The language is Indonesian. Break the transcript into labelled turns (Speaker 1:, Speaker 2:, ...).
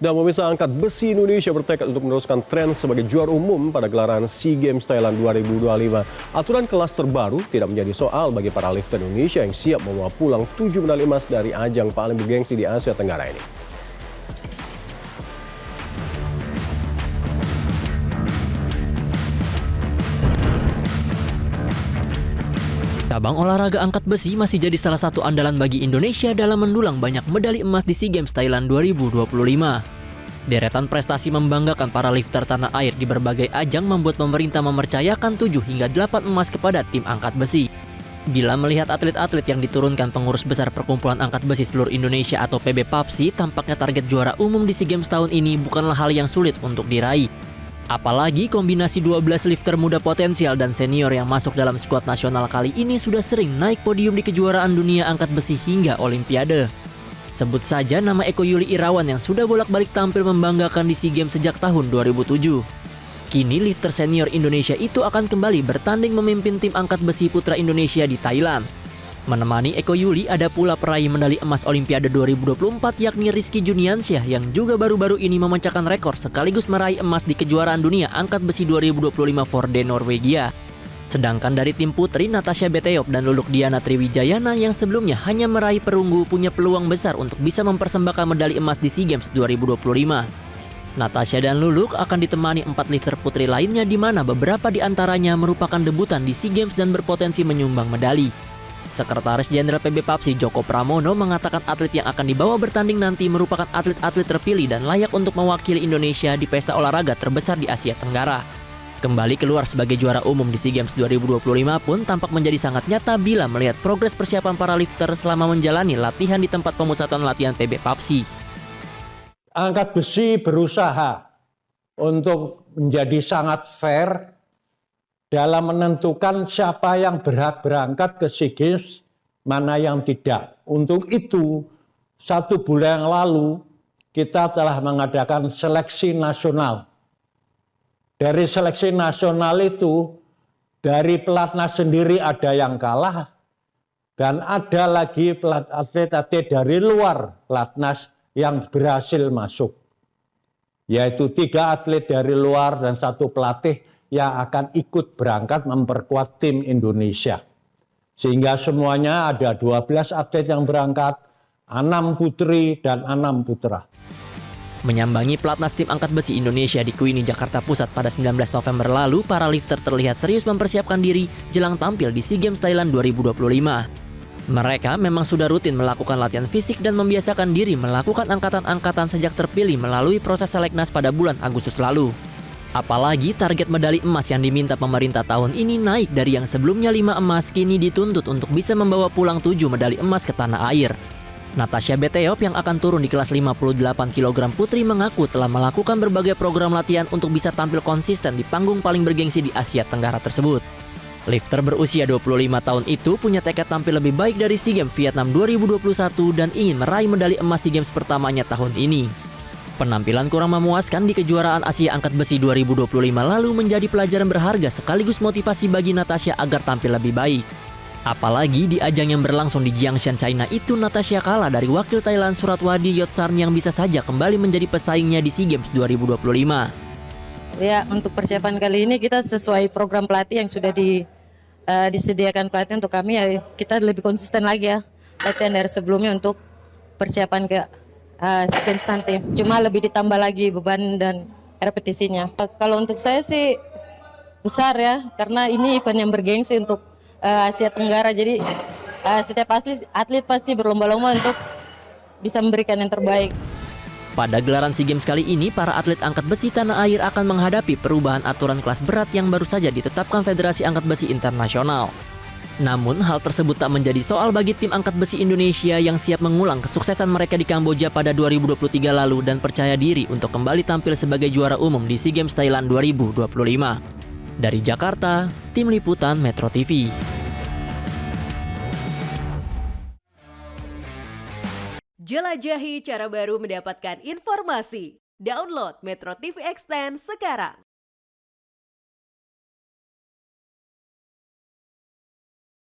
Speaker 1: Dan pemirsa, angkat besi Indonesia bertekad untuk meneruskan tren sebagai juara umum pada gelaran SEA Games Thailand 2025. Aturan kelas terbaru tidak menjadi soal bagi para lifter Indonesia yang siap membawa pulang 7 medali emas dari ajang paling bergengsi di Asia Tenggara ini.
Speaker 2: Cabang olahraga angkat besi masih jadi salah satu andalan bagi Indonesia dalam mendulang banyak medali emas di SEA Games Thailand 2025. Deretan prestasi membanggakan para lifter tanah air di berbagai ajang membuat pemerintah mempercayakan 7 hingga 8 emas kepada tim angkat besi. Bila melihat atlet-atlet yang diturunkan pengurus besar Perkumpulan Angkat Besi Seluruh Indonesia atau PB PAPSI, tampaknya target juara umum di SEA Games tahun ini bukanlah hal yang sulit untuk diraih. Apalagi kombinasi 12 lifter muda potensial dan senior yang masuk dalam skuad nasional kali ini sudah sering naik podium di kejuaraan dunia angkat besi hingga Olimpiade. Sebut saja nama Eko Yuli Irawan yang sudah bolak-balik tampil membanggakan di SEA Games sejak tahun 2007. Kini lifter senior Indonesia itu akan kembali bertanding memimpin tim angkat besi putra Indonesia di Thailand. Menemani Eko Yuli ada pula peraih medali emas Olimpiade 2024 yakni Rizky Juniansyah yang juga baru-baru ini memecahkan rekor sekaligus meraih emas di kejuaraan dunia angkat besi 2025 Vorde Norwegia. Sedangkan dari tim putri, Natasha Beteop dan Luluk Diana Triwijayana yang sebelumnya hanya meraih perunggu punya peluang besar untuk bisa mempersembahkan medali emas di SEA Games 2025. Natasha dan Luluk akan ditemani 4 lifter putri lainnya di mana beberapa di antaranya merupakan debutan di SEA Games dan berpotensi menyumbang medali. Sekretaris Jenderal PB PAPSI Joko Pramono mengatakan atlet yang akan dibawa bertanding nanti merupakan atlet-atlet terpilih dan layak untuk mewakili Indonesia di pesta olahraga terbesar di Asia Tenggara. Kembali keluar sebagai juara umum di SEA Games 2025 pun tampak menjadi sangat nyata bila melihat progres persiapan para lifter selama menjalani latihan di tempat pemusatan latihan PB PAPSI.
Speaker 3: Angkat besi berusaha untuk menjadi sangat fair dalam menentukan siapa yang berhak berangkat ke SEA Games, mana yang tidak. Untuk itu, 1 bulan yang lalu kita telah mengadakan seleksi nasional. Dari seleksi nasional itu, dari pelatnas sendiri ada yang kalah, dan ada lagi atlet-atlet dari luar pelatnas yang berhasil masuk. Yaitu 3 atlet dari luar dan 1 pelatih yang akan ikut berangkat memperkuat tim Indonesia. Sehingga semuanya ada 12 atlet yang berangkat, 6 putri dan 6 putra.
Speaker 2: Menyambangi pelatnas tim angkat besi Indonesia di Kuini, Jakarta Pusat pada 19 November lalu, para lifter terlihat serius mempersiapkan diri jelang tampil di SEA Games Thailand 2025. Mereka memang sudah rutin melakukan latihan fisik dan membiasakan diri melakukan angkatan-angkatan sejak terpilih melalui proses seleknas pada bulan Agustus lalu. Apalagi target medali emas yang diminta pemerintah tahun ini naik dari yang sebelumnya 5 emas kini dituntut untuk bisa membawa pulang 7 medali emas ke tanah air. Natasha Beteop yang akan turun di kelas 58 kg putri mengaku telah melakukan berbagai program latihan untuk bisa tampil konsisten di panggung paling bergengsi di Asia Tenggara tersebut. Lifter berusia 25 tahun itu punya tekad tampil lebih baik dari SEA Games Vietnam 2021 dan ingin meraih medali emas SEA Games pertamanya tahun ini. Penampilan kurang memuaskan di kejuaraan Asia Angkat Besi 2025 lalu menjadi pelajaran berharga sekaligus motivasi bagi Natasha agar tampil lebih baik. Apalagi di ajang yang berlangsung di Jiangshan, China itu Natasha kalah dari wakil Thailand Suratwadi Yotsarn yang bisa saja kembali menjadi pesaingnya di SEA Games 2025.
Speaker 4: Ya, untuk persiapan kali ini kita sesuai program pelatih yang sudah disediakan pelatih untuk kami, ya kita lebih konsisten lagi ya latihan dari sebelumnya untuk persiapan ke SEA Games nanti. Cuma lebih ditambah lagi beban dan repetisinya. Kalau untuk saya sih besar ya, karena ini event yang bergengsi untuk Asia Tenggara. Jadi setiap atlet pasti berlomba-lomba untuk bisa memberikan yang terbaik.
Speaker 2: Pada gelaran SEA Games kali ini, para atlet angkat besi tanah air akan menghadapi perubahan aturan kelas berat yang baru saja ditetapkan Federasi Angkat Besi Internasional. Namun, hal tersebut tak menjadi soal bagi tim angkat besi Indonesia yang siap mengulang kesuksesan mereka di Kamboja pada 2023 lalu dan percaya diri untuk kembali tampil sebagai juara umum di SEA Games Thailand 2025. Dari Jakarta, Tim Liputan Metro TV.
Speaker 5: Jelajahi cara baru mendapatkan informasi. Download Metro TV Extend sekarang.